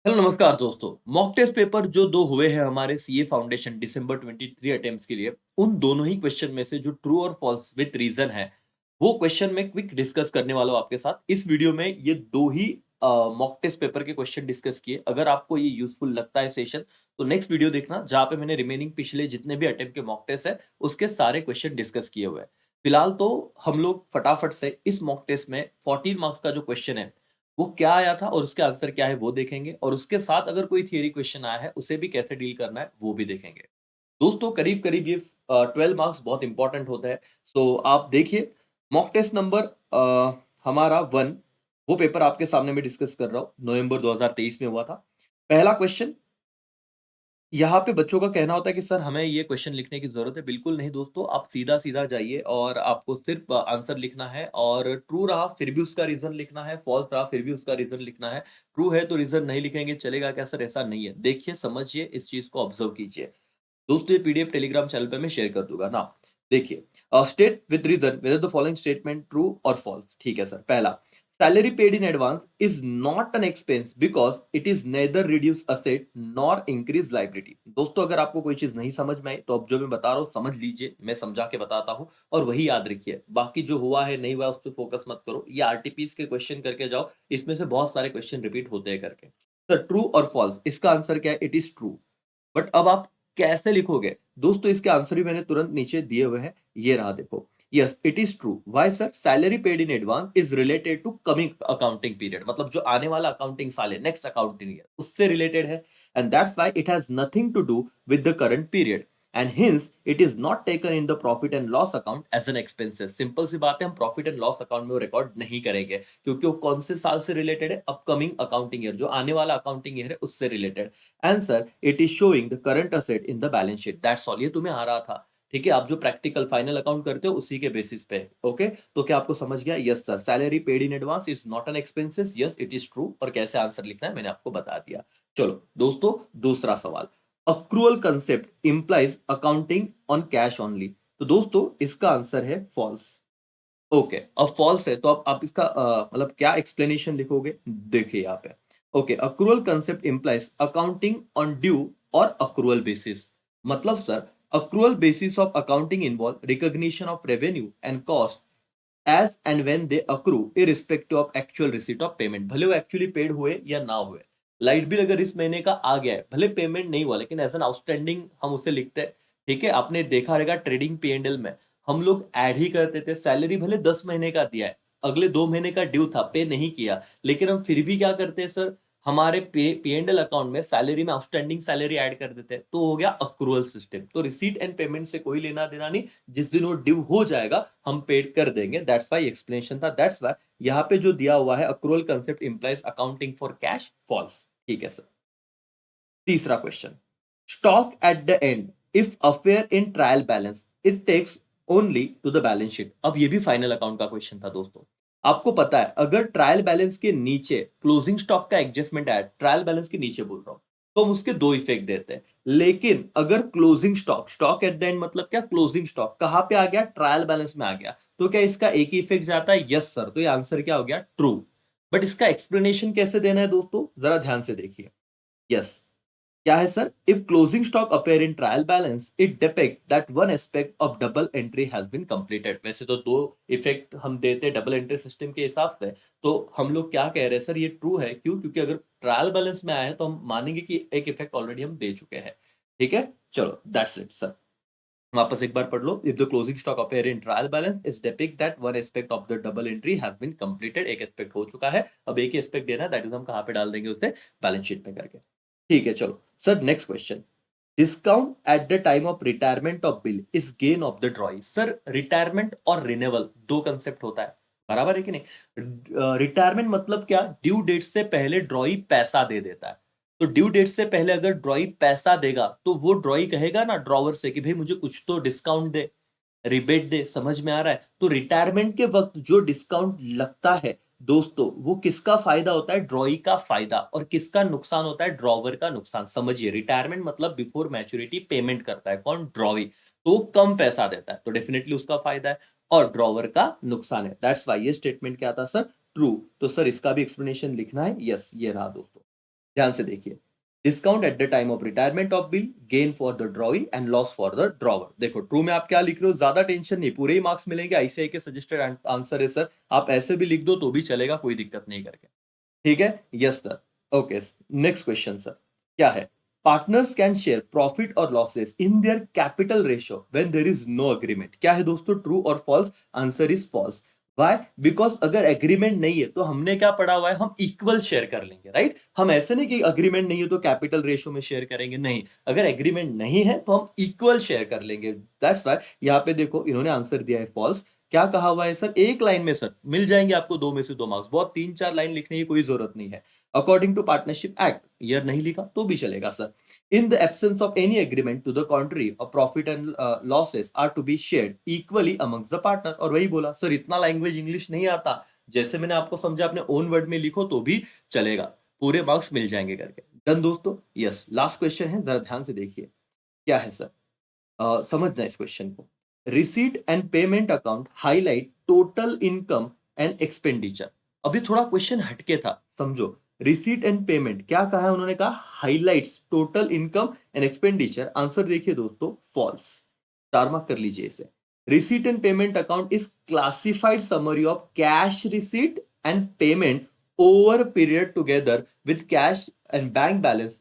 Hello नमस्कार दोस्तों। Mock test paper जो दो हुए हैं हमारे सीए फाउंडेशन दिसंबर 23 अटेम्प्ट्स के लिए, उन दोनों ही क्वेश्चन में से जो ट्रू और फॉल्स विद रीजन है, वो क्वेश्चन मैं क्विक डिस्कस करने वाला हूं आपके साथ। इस वीडियो में ये दो ही मॉक टेस्ट पेपर के क्वेश्चन डिस्कस किए। अगर आपको ये यूजफुल लगता है सेशन, तो नेक्स्ट वीडियो देखना जहां पे मैंने रिमेनिंग पिछले जितने भी अटेम्प्ट के मॉक टेस्ट है उसके सारे क्वेश्चन डिस्कस किए हुए हैं। फिलहाल तो हम लोग फटाफट से इस मॉक टेस्ट में 14 मार्क्स का जो क्वेश्चन है वो क्या आया था और उसके आंसर क्या है वो देखेंगे, और उसके साथ अगर कोई थियरी क्वेश्चन आया है उसे भी कैसे डील करना है वो भी देखेंगे। दोस्तों करीब करीब ये 12 मार्क्स बहुत इंपॉर्टेंट होता है। सो आप देखिए, मॉक टेस्ट नंबर हमारा 1, वो पेपर आपके सामने मैं डिस्कस कर रहा हूँ, नवंबर 2023 में हुआ था। पहला क्वेश्चन, यहाँ पे बच्चों का कहना होता है कि सर हमें ये क्वेश्चन लिखने की ज़रूरत है। बिल्कुल नहीं दोस्तों, आप सीधा-सीधा जाइए और आपको सिर्फ़ आंसर लिखना है, और ट्रू रहा फिर भी उसका रीज़न लिखना है, फ़ॉल्स रहा फिर भी उसका रीज़न लिखना है। ट्रू है तो रीज़न नहीं लिखेंगे चलेगा क्या सर? ऐसा नहीं है। देखिए, समझिए, इस चीज़ को ऑब्ज़र्व कीजिए। दोस्तों ये पीडीएफ टेलीग्राम चैनल पे मैं शेयर कर दूँगा ना। देखिए, state with reason weather the following statement true और फॉल्स। ठीक है सर। पहला, salary paid in advance is not an expense because it is nether reduce asset nor increase liability. दोस्तों अगर आपको कोई चीज़ नहीं समझ में आई तो अब जो मैं बता रहा हूँ समझ लीजिए, मैं समझा के बताता हूँ और वही याद रखिए। बाकी जो हुआ है नहीं हुआ उस पे फोकस मत करो। ये आरटीपीस के क्वेश्चन करके जाओ, इसमें से बहुत सारे क्वेश्चन रिपीट होते हैं करके। सर ट्रू और फॉल्स, इसका आंसर क्या है? It is true. बट अब आप कैसे लिखोगे? दोस्तों इसके आंसर भी मैंने तुरंत नीचे दिए हुए हैं, ये रहा देखो। Yes it is true. Why sir? Salary paid in advance is related to coming accounting period, मतलब जो आने वाला अकाउंटिंग साल है, नेक्स्ट अकाउंटिंग ईयर, उससे रिलेटेड है। And that's why it has nothing to do with the current period, and hence it is not taken in the profit and loss account as an expenses. Simple सी बात है, हम profit and loss account में वो record नहीं करेंगे, क्योंकि वो कौन से साल से रिलेटेड है? अपकमिंग अकाउंटिंग ईयर, जो आने वाला अकाउंटिंग ईयर है उससे related. Answer, it is showing the current asset in the balance sheet, that's all. ये तुम्हें आ रहा था, ठीक है? आप जो प्रैक्टिकल फाइनल अकाउंट करते हो उसी के बेसिस पे। ओके, तो क्या आपको समझ गया? Yes sir, salary paid in advance is not an expenses, yes it is true. और कैसे आंसर लिखना है मैंने आपको बता दिया। चलो दोस्तों, दूसरा सवाल, accrual concept implies accounting on cash only. तो दोस्तों इसका आंसर है फॉल्स। ओके, अब फॉल्स है तो आप इसका मतलब क्या एक्सप्लेनेशन लिखोगे? देखिए यहाँ पे। Okay, accrual concept implies accounting on due और अक्रूअल बेसिस। मतलब sir, accrual basis of accounting involve recognition of revenue and cost as and when they accrue irrespective of actual receipt of payment. भले वो actually paid हुए या ना हुए। Light bill अगर इस महीने का आ गया है, भले पेमेंट नहीं हुआ, लेकिन एज एन आउटस्टैंडिंग हम उसे लिखते हैं। ठीक है, आपने देखा रहेगा ट्रेडिंग पी एंड एल में हम लोग ऐड ही करते थे। सैलरी भले 10 महीने का दिया है, अगले 2 महीने का ड्यू था, पे नहीं किया, लेकिन हम फिर भी क्या करते हैं सर? हमारे पी एंड एल अकाउंट में सैलरी में आउटस्टैंडिंग सैलरी ऐड कर देते हैं, तो हो गया अक्रूवल सिस्टम। तो रिसीट एंड पेमेंट से कोई लेना देना नहीं, जिस दिन वो ड्यू हो जाएगा हम पेड कर देंगे। दैट्स व्हाई एक्सप्लेनेशन था। दैट्स व्हाई यहाँ पे जो दिया हुआ है accrual concept implies accounting for cash, false. ठीक है सर। तीसरा question, stock at the end if appear in trial balance it takes only to the balance sheet. अब ये भी फाइनल अकाउंट का क्वेश्चन था दोस्तों। आपको पता है अगर ट्रायल बैलेंस के नीचे क्लोजिंग स्टॉक का एडजस्टमेंट आया, ट्रायल बैलेंस के नीचे बोल रहा हूं, तो हम उसके दो इफेक्ट देते हैं। लेकिन अगर closing stock, stock at the and मतलब क्या? क्लोजिंग स्टॉक कहां पे आ गया? ट्रायल बैलेंस में आ गया, तो क्या इसका एक ही इफेक्ट जाता है? Yes sir. तो ये आंसर क्या हो गया? ट्रू। बट इसका एक्सप्लेनेशन कैसे देना है दोस्तों, जरा ध्यान से देखिए। यस, क्या है sir? If closing stock appear in trial balance it depict that one aspect of double entry has been completed. वैसे तो दो इफेक्ट हम देते हैं डबल एंट्री सिस्टम के हिसाब से, तो हम लोग क्या कह रहे हैं सर? ये ट्रू है। क्यों? क्योंकि अगर ट्रायल बैलेंस में आया है तो हम मानेंगे कि एक इफेक्ट ऑलरेडी हम दे चुके हैं। ठीक है, चलो दैट्स इट सर। वापस एक बार पढ़ लो। If the closing stock appear in trial balance is depict that one aspect of the double entry has been completed. एक एस्पेक्ट हो चुका है, अब एक ही एस्पेक्ट देना है, दैट इज हम कहां पे डाल देंगे उसे? बैलेंस शीट में करके। ठीक है चलो sir, next question, discount at the time of retirement of bill is gain of the ड्रॉई। Sir retirement और रिन्यूअल दो कंसेप्ट होता है, बराबर है कि नहीं? रिटायरमेंट मतलब क्या? ड्यू डेट से पहले ड्रॉई पैसा दे देता है। तो ड्यू डेट से पहले अगर ड्रॉई पैसा देगा तो वो ड्रॉई कहेगा ना ड्रॉवर से कि भाई मुझे कुछ तो डिस्काउंट दे, रिबेट दे। समझ में आ रहा है? तो रिटायरमेंट के वक्त जो डिस्काउंट लगता है दोस्तों, वो किसका फायदा होता है? ड्रॉई का फायदा। और किसका नुकसान होता है? ड्रॉवर का नुकसान। समझिए, रिटायरमेंट मतलब बिफोर मैच्योरिटी पेमेंट करता है कौन? ड्रॉवी। तो वो कम पैसा देता है, तो डेफिनेटली उसका फायदा है, और ड्रॉवर का नुकसान है। दैट्स वाई ये स्टेटमेंट क्या था सर? ट्रू। तो सर इसका भी एक्सप्लेनेशन लिखना है। यस, ये रहा दोस्तों। ध्यान से देखिए, discount at the time of retirement of bill, gain for the drawee and loss for the drawer. देखो ट्रू में आप क्या लिख रहे हो, ज्यादा टेंशन नहीं, पूरे ही मार्क्स मिलेंगे, आईसीआई के सजेस्टेड आंसर है सर, आप ऐसे भी लिख दो तो भी चलेगा, कोई दिक्कत नहीं करके। ठीक है, yes sir. Okay, next question sir, क्या है, पार्टनर्स कैन शेयर प्रॉफिट और losses in their capital ratio when there is no agreement. क्या है दोस्तों, ट्रू और false? Answer is false. Why? Because अगर एग्रीमेंट नहीं है तो हमने क्या पढ़ा हुआ है, हम इक्वल शेयर कर लेंगे, राइट? हम ऐसे नहीं कि अग्रीमेंट नहीं है तो कैपिटल रेशियो में शेयर करेंगे, नहीं, अगर एग्रीमेंट नहीं है तो हम इक्वल शेयर कर लेंगे। दैट्स वाई यहाँ पे देखो इन्होंने आंसर दिया है फॉल्स। क्या कहा हुआ है सर, एक लाइन में सर मिल जाएंगे आपको, दो में से दो मार्क्स, बहुत तीन चार लाइन लिखने की कोई जरूरत नहीं है। According to partnership act, year नहीं लिखा तो भी चलेगा sir. In the absence of any agreement to the contrary, profit and losses are to be shared equally amongst the partner. और वही बोला सर, इतना लैंग्वेज इंग्लिश नहीं आता, जैसे मैंने आपको समझा अपने ओन वर्ड में लिखो तो भी चलेगा, पूरे मार्क्स मिल जाएंगे करके। डन दोस्तों, यस, लास्ट क्वेश्चन है, जरा ध्यान से देखिए क्या है सर। समझना इस क्वेश्चन को। Receipt and payment account highlight total income and expenditure. अभी थोड़ा क्वेश्चन हटके था, समझो। रिसीट एंड पेमेंट क्या कहा है उन्होंने, कहा highlights total income and expenditure. Answer देखिए दोस्तों, फॉल्स। स्टार मार्क कर लीजिए इसे। Receipt and payment account is classified summary of cash receipt and payment over period together with cash and bank balance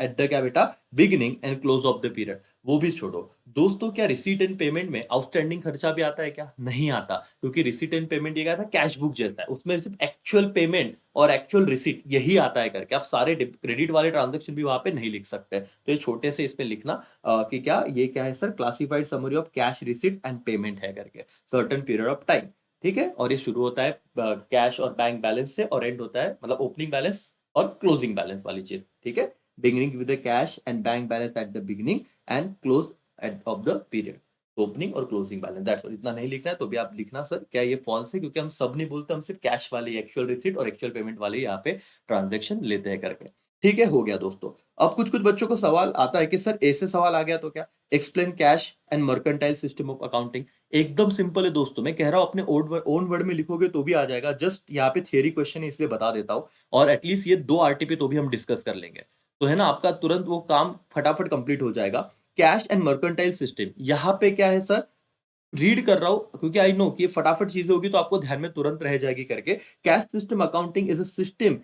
at the क्या बेटा, beginning and close of the period. वो भी छोड़ो दोस्तों, क्या रिसीट एंड पेमेंट में outstanding खर्चा भी आता है क्या? नहीं आता, क्योंकि रिसीट एंड पेमेंट ये क्या था, कैश बुक जैसा है, उसमें सिर्फ एक्चुअल पेमेंट और एक्चुअल रिसीट यही आता है करके। आप सारे क्रेडिट वाले ट्रांजेक्शन भी वहां पे नहीं लिख सकते, तो ये छोटे से इसमें लिखना कि क्या ये क्या है sir, classified summary of cash receipt and payment है करके, सर्टेन पीरियड ऑफ टाइम। ठीक है, और ये शुरू होता है कैश और बैंक बैलेंस से, और एंड होता है मतलब ओपनिंग बैलेंस और क्लोजिंग बैलेंस वाली चीज। ठीक है, beginning with the cash and bank balance at the beginning and close eight of the period, opening और क्लोजिंग बैलेंस। दैट्स ऑल, इतना नहीं लिखना है तो भी आप लिखना सर क्या ये फॉल्स है, क्योंकि हम सब नहीं बोलते, हम सिर्फ कैश वाले एक्चुअल रिसीट और एक्चुअल पेमेंट वाले यहाँ पे ट्रांजेक्शन लेते हैं करके। ठीक है, हो गया दोस्तों। अब कुछ कुछ बच्चों को सवाल आता है कि सर ऐसे सवाल आ गया तो क्या, explain cash and mercantile system of accounting. एकदम सिंपल है दोस्तों, मैं कह रहा हूं अपने ओन वर्ड में लिखोगे तो भी आ जाएगा, जस्ट यहाँ पे थियरी क्वेश्चन है इसलिए बता देता हूं, और एटलीस्ट ये दो आरटीपी तो भी हम डिस्कस कर लेंगे, तो है ना, आपका तुरंत वो काम फटाफट कंप्लीट हो जाएगा। कैश एंड मर्केंटाइल सिस्टम, यहाँ पे क्या है सर, रीड कर रहा हूं क्योंकि आई नो कि फटाफट चीजें होगी तो आपको ध्यान में तुरंत रह जाएगी करके। Cash system accounting is a system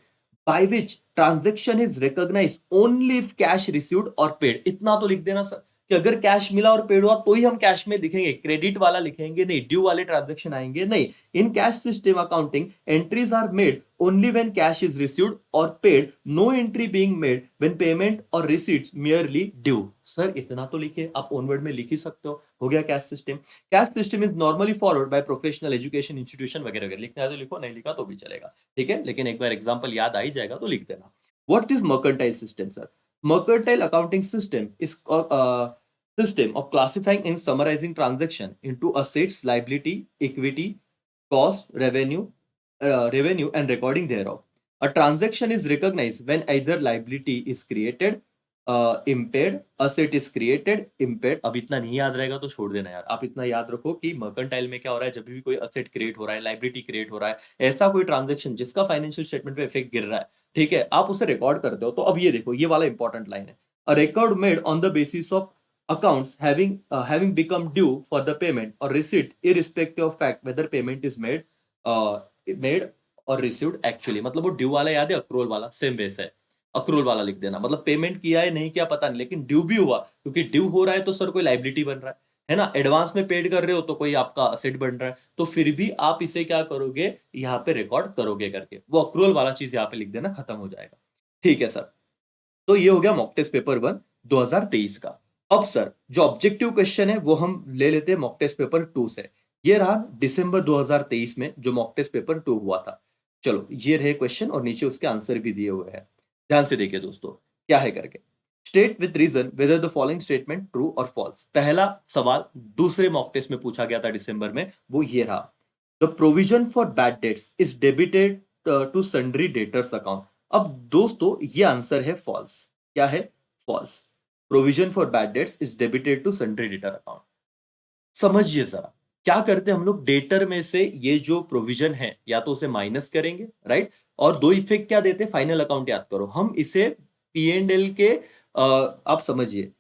by which transaction is recognise only if cash received और पेड। इतना तो लिख देना सर कि अगर कैश मिला और पेड हुआ तो ही हम कैश में लिखेंगे, क्रेडिट वाला लिखेंगे नहीं, ड्यू वाले ट्रांजेक्शन आएंगे नहीं। In cash system accounting entries are made only when cash is received or paid, no entry being made when payment or receipts merely due। Sir इतना तो लिखिए, आप ऑनवर्ड में लिख ही सकते हो गया cash system. Cash system is normally followed by professional education institution वगैरह वगैरह, लिखना है तो लिखो, नहीं लिखा तो भी चलेगा। ठीक है, लेकिन एक बार एग्जांपल याद आ ही जाएगा तो लिख देना। What is mercantile system sir? Mercantile accounting system is system of classifying and summarizing transaction into assets, liability, equity, cost, revenue and recording thereof. A transaction is recognized when either liability is created, impaired, asset is created, impaired। अब इतना नहीं याद रहेगा तो छोड़ देना यार, आप इतना याद रखो कि मर्केंटाइल में क्या हो रहा है, जब भी कोई असेट क्रिएट हो रहा है, लाइबिलिटी क्रिएट हो रहा है, ऐसा कोई ट्रांजेक्शन जिसका फाइनेंशियल स्टेटमेंट पे इफेक्ट गिर रहा है, ठीक है, आप उसे रिकॉर्ड करते हो। तो अब ये देखो, ये वाला इंपॉर्टेंट लाइन है, a record made on the basis of accounts having become due for the payment or receipt irrespective of fact whether payment is made और रिसीव्ड एक्चुअली। मतलब वो ड्यू वाला याद है, अक्रूवल वाला सेम वैसे है, अक्रूवल वाला लिख देना, मतलब पेमेंट किया है नहीं किया पता नहीं, लेकिन ड्यू भी हुआ, क्योंकि ड्यू हो रहा है तो सर कोई लाइबिलिटी बन रहा है ना, एडवांस में पेड कर रहे हो तो कोई आपका असेट बन रहा है, तो फिर भी आप इसे क्या करोगे, यहाँ पे रिकॉर्ड करोगे करके, वो अक्रूवल वाला चीज यहाँ पे लिख देना, खत्म हो जाएगा। ठीक है सर, तो ये हो गया मॉक टेस्ट पेपर 1 2023 का। अब सर जो ऑब्जेक्टिव क्वेश्चन है वो हम ले लेते हैं मॉक टेस्ट पेपर 2 से। ये रहा दिसंबर 2023 में जो मॉक टेस्ट पेपर 2 हुआ था। चलो ये रहे क्वेश्चन और नीचे उसके आंसर भी दिए हुए हैं, ध्यान से देखिए दोस्तों क्या है करके। State with reason whether the following statement true और फॉल्स। पहला सवाल दूसरे मॉक टेस्ट में पूछा गया था दिसंबर में, वो ये रहा, the provision for bad debts is debited to sundry debtors account. अब दोस्तों ये आंसर है फॉल्स। क्या है? False. Provision for bad debts is debited to sundry debtor account. समझिए जरा, क्या करते हैं हम लोग, डेटर में से ये जो प्रोविजन है या तो उसे माइनस करेंगे, राइट, और दो इफेक्ट क्या देते हैं, फाइनल अकाउंट याद करो, हम इसे पी एंड एल के आप समझिए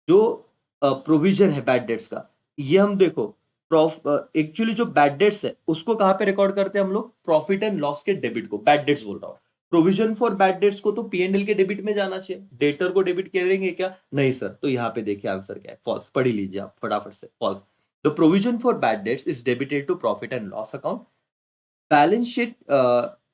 जो प्रोविजन है बैड डेट्स का, ये हम देखो एक्चुअली जो बैड डेट्स है उसको कहाँ पे रिकॉर्ड करते हैं हम लोग, प्रॉफिट एंड लॉस के डेबिट को बैड डेट्स बोल रहा हूँ। प्रोविजन फॉर बैड डेट्स को तो पीएनएल के डेबिट में जाना चाहिए, डेटर को डेबिट करेंगे क्या, नहीं सर, तो यहाँ पे देखिए आंसर क्या है, फॉल्स, पढ़ ही लीजिए आप फटाफट से, false. The provision for bad debts is debited to profit and loss account, balance sheet,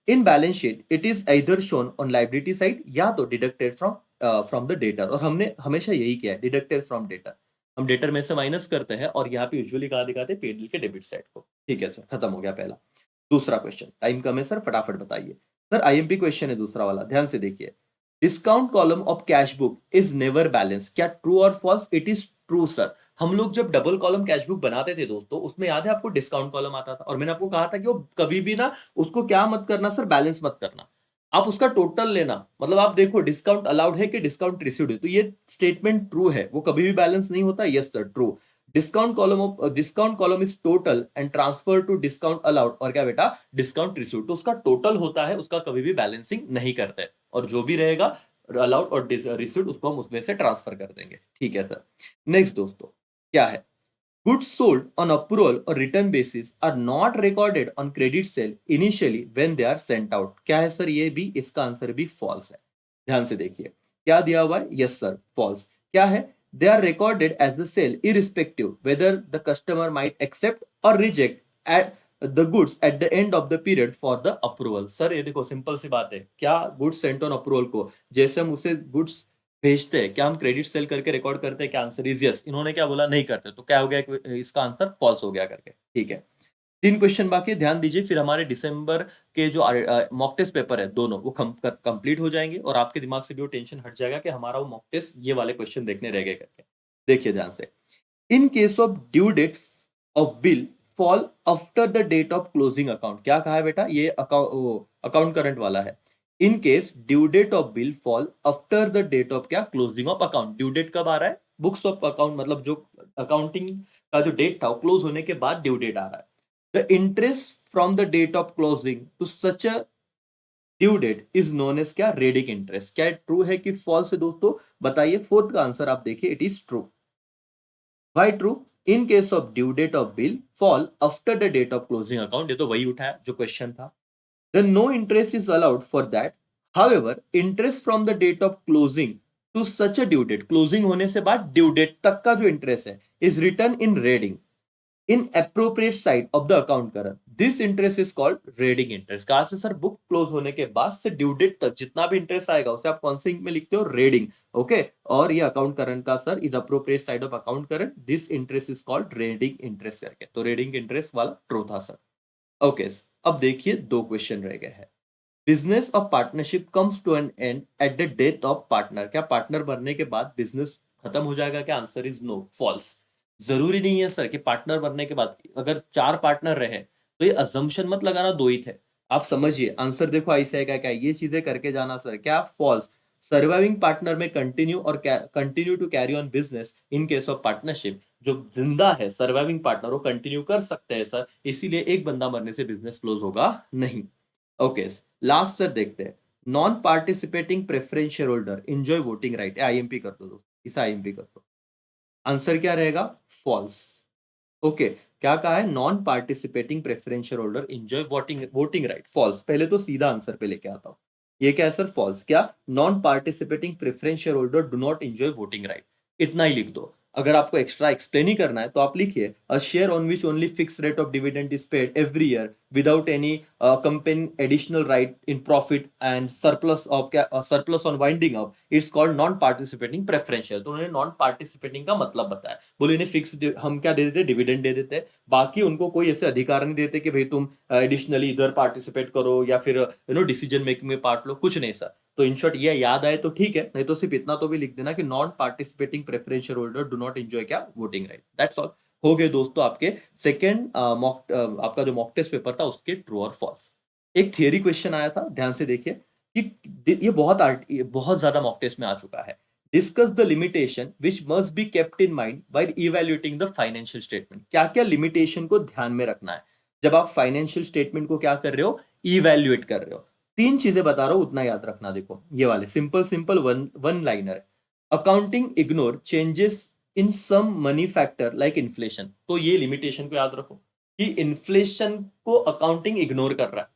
in balance sheet it is either shown on liability side या तो डिडक्टेड फ्रॉम द डेटर, और हमने हमेशा यही किया है, डिडक्टेड फ्रॉम डेटर, हम debtor में से माइनस करते हैं और यहाँ पे यूजुअली कहा दिखाते हैं पेडल के डेबिट साइड को। ठीक है सर, खत्म हो गया पहला। दूसरा क्वेश्चन, टाइम कम है सर, फटाफट बताइए सर, आईएमपी क्वेश्चन है दूसरा वाला, ध्यान से देखिए। Discount column of cash book is never balance, क्या ट्रू और false, it is true sir. हम लोग जब डबल कॉलम कैश बुक बनाते थे दोस्तों, उसमें याद है आपको डिस्काउंट कॉलम आता था, और मैंने आपको कहा था कि वो कभी भी ना उसको क्या मत करना सर, बैलेंस मत करना, आप उसका टोटल लेना, मतलब आप देखो डिस्काउंट अलाउड है कि डिस्काउंट रिसीव्ड है, तो ये स्टेटमेंट ट्रू है, वो कभी भी बैलेंस नहीं होता, yes sir true. Discount column is total and transfer to discount allowed, और क्या बेटा, डिस्काउंट रिसीव्ड, तो उसका टोटल होता है, उसका कभी भी बैलेंसिंग नहीं करते, और जो भी रहेगा अलाउड और रिसीव्ड उसको हम उसमें से ट्रांसफर कर देंगे। ठीक है सर। नेक्स्ट दोस्तों क्या है, goods sold on approval or return basis are not recorded on credit sale initially when they are sent out, क्या है सर, ये भी, इसका आंसर भी फॉल्स है। ध्यान से देखिए क्या दिया हुआ है, यस सर फॉल्स। क्या है, they are recorded as the sale irrespective whether the customer might accept or reject at the goods at the end of the period for the approval। Sir ये देखो सिंपल सी बात है, क्या goods Saint on approval को जैसे हम उसे गुड्स भेजते हैं, क्या हम क्रेडिट सेल करके रिकॉर्ड करते हैं, क्या आंसर इज यस, इन्होंने क्या बोला, नहीं करते, तो क्या हो गया, इसका आंसर फॉल्स हो गया करके। ठीक है, तीन क्वेश्चन बाकी है, ध्यान दीजिए, फिर हमारे दिसंबर के जो मॉक टेस्ट पेपर है दोनों वो कंप्लीट हो जाएंगे, और आपके दिमाग से भी वो टेंशन हट जाएगा कि हमारा वो मॉक टेस्ट ये वाले क्वेश्चन देखने रह गए करके। देखिए ध्यान से, in case of due date of bill fall after the date of closing account, क्या कहा है बेटा, ये अकाउंट करंट वाला है। In case due date of bill fall after the date of क्या, closing of account, due date कब आ रहा है, बुक्स ऑफ अकाउंट, मतलब जो अकाउंटिंग का जो डेट था क्लोज होने के बाद ड्यू डेट आ रहा है। The interest from the date of closing to such a due date is known as क्या, रेडिक इंटरेस्ट, क्या ट्रू है कि फॉल्स है दोस्तों, बताइए। फोर्थ का आंसर आप देखिए, it is true. Why true? In case of due date of bill fall after the date of closing account, ये तो वही उठाया जो क्वेश्चन था। Then no interest is allowed for that. However, interest from the date of closing to such a due date, closing होने से बाद due date तक का जो interest है, is written in reading in appropriate side of the account current, this interest is called red ink interest. कहा से sir, book close होने के बाद से ड्यू डेट तक जितना भी इंटरेस्ट आएगा उसे आप कौन से इंक में लिखते हो, रेडिंग। ओके, और ये अकाउंट करंट का sir is appropriate side of account current, this interest is called red ink interest करके, तो रेडिंग इंटरेस्ट वाला ट्रू था सर। ओके, अब देखिए दो क्वेश्चन रह गए हैं। Business of partnership comes to an end at the death of partner, क्या पार्टनर बनने के बाद बिजनेस खत्म हो जाएगा, क्या आंसर इज नो, फॉल्स। जरूरी नहीं है सर कि पार्टनर बनने के बाद, अगर चार पार्टनर रहे तो ये अजम्पशन मत लगाना दो ही थे, आप समझिए आंसर देखो ऐसे है क्या, क्या ये चीजें करके जाना सर, क्या फॉल्स। सर्वाइविंग पार्टनर में कंटिन्यू और continue to carry on business in case of partnership, जो जिंदा है सर्वाइविंग पार्टनर वो कंटिन्यू कर सकते हैं सर, इसीलिए एक बंदा मरने से बिजनेस क्लोज होगा नहीं। ओके, लास्ट सर देखते हैं, non participating preference share holder enjoy voting right, IMP कर दो दोस्तों, इसे आईएमपी कर दो, आंसर क्या रहेगा, फॉल्स। ओके, क्या कहा है, non participating preference share holder enjoy voting voting right, false. पहले तो सीधा आंसर पे लेके आता हूं, ये क्या है सर, फॉल्स। क्या, non participating preference share holder do not enjoy voting right, इतना ही लिख दो। अगर आपको एक्स्ट्रा एक्सप्लेन ही करना है तो आप लिखिए, a share on which only fix rate of dividend is paid every year without any कंपेन additional right in profit and surplus of क्या, surplus on winding up, it's called non participating preference share. तो उन्होंने non participating का मतलब बताया, बोले इन्हें fix हम क्या दे देते, डिविडेंड दे देते, बाकी उनको कोई ऐसे अधिकार नहीं देते कि भाई तुम एडिशनली इधर पार्टिसिपेट करो या फिर डिसीजन मेकिंग में पार्ट लो, कुछ नहीं सर। तो इन शॉर्ट ये याद आए तो ठीक है, नहीं तो सिर्फ इतना तो भी लिख देना कि non participating preference share holder do not enjoy क्या, वोटिंग राइट, दैट्स ऑल। हो गए दोस्तों आपके सेकंड मॉक, आपका जो मॉक टेस्ट पेपर था उसके ट्रू और फॉल्स। एक थियरी क्वेश्चन आया था, ध्यान से देखिए कि ये बहुत ज्यादा मॉक टेस्ट में आ चुका है। Discuss the limitation which must be kept in mind while evaluating the financial statement. क्या क्या लिमिटेशन को ध्यान में रखना है जब आप फाइनेंशियल स्टेटमेंट को क्या कर रहे हो, इवेल्युएट कर रहे हो। तीन चीजें बता रहा हूं, उतना याद रखना। देखो ये वाले simple simple one one liner. Accounting ignore changes in some money factor like inflation. तो ये लिमिटेशन को याद रखो कि इन्फ्लेशन को अकाउंटिंग इग्नोर कर रहा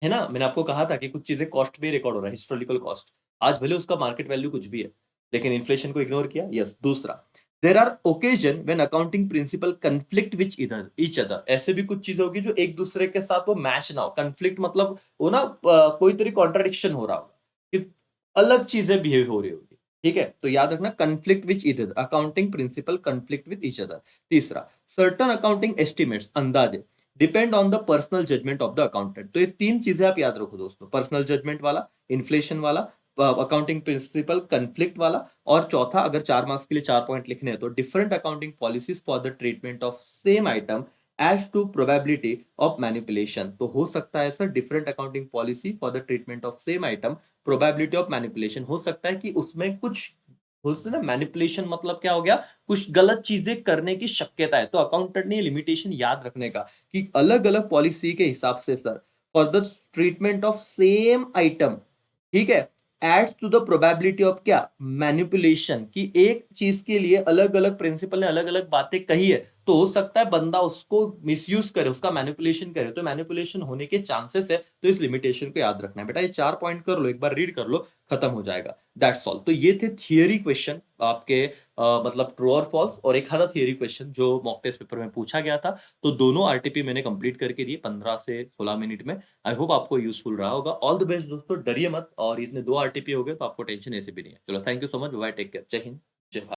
है ना। मैंने आपको कहा था कि कुछ चीजें कॉस्ट पे रिकॉर्ड हो रहा है, हिस्टोरिकल कॉस्ट। आज भले उसका मार्केट वैल्यू कुछ भी है, लेकिन इन्फ्लेशन को इग्नोर किया। यस। दूसरा, there are occasion when accounting principle conflict which इधर ईच अदर। ऐसे भी कुछ चीजें होगी जो एक दूसरे के साथ वो मैच ना हो। कंफ्लिक्ट मतलब वो ना कोई तरह कॉन्ट्राडिक्शन हो रहा होगा कि अलग चीजें बिहेव हो रही होगी। ठीक है, तो याद रखना कंफ्लिक्ट विच इधर, accounting principle conflict with each other. तीसरा, सर्टन अकाउंटिंग एस्टिमेट्स, अंदाजे, depend on the personal judgement of the accountant. तो ये तीन चीजें आप याद रखो दोस्तों, पर्सनल जजमेंट वाला, इन्फ्लेशन वाला, अकाउंटिंग प्रिंसिपल कंफ्लिक्ट वाला, और चौथा, अगर 4 मार्क्स के लिए 4 पॉइंट लिखने हैं तो different accounting policies for the treatment of same item as to probability of manipulation. तो हो सकता है sir, different accounting policy for the treatment of same item, probability of manipulation, हो सकता है कि उसमें कुछ उससे ना मैनिपुलेशन मतलब क्या हो गया, कुछ गलत चीजें करने की शक्यता है। तो अकाउंटेंट ने लिमिटेशन याद रखने का कि अलग अलग पॉलिसी के हिसाब से sir, for the treatment of same item, ठीक है, adds to the probability of क्या, मैनिपुलेशन, कि एक चीज के लिए अलग अलग प्रिंसिपल ने अलग अलग बातें कही है, तो हो सकता है बंदा उसको मिसयूज करे, उसका मैनिपुलेशन करे, तो मैनिपुलेशन होने के चांसेस है। तो इस लिमिटेशन को याद रखना है बेटा। ये 4 पॉइंट कर लो, एक बार रीड कर लो, खत्म हो जाएगा। That's all. तो ये थे थियरी क्वेश्चन आपके, मतलब ट्रू और फॉल्स, और एक आधा थियरी क्वेश्चन जो मॉक टेस्ट पेपर में पूछा गया था। तो दोनों आरटीपी मैंने कंप्लीट करके दिए 15 से 16 मिनट में। आई होप आपको यूजफुल रहा होगा। ऑल द बेस्ट दोस्तों, डरिए मत। और इतने 2 आरटीपी हो गए तो आपको टेंशन ऐसे भी नहीं है। चलो, thank you so much, bye, take care, जय हिंद, जय भारत।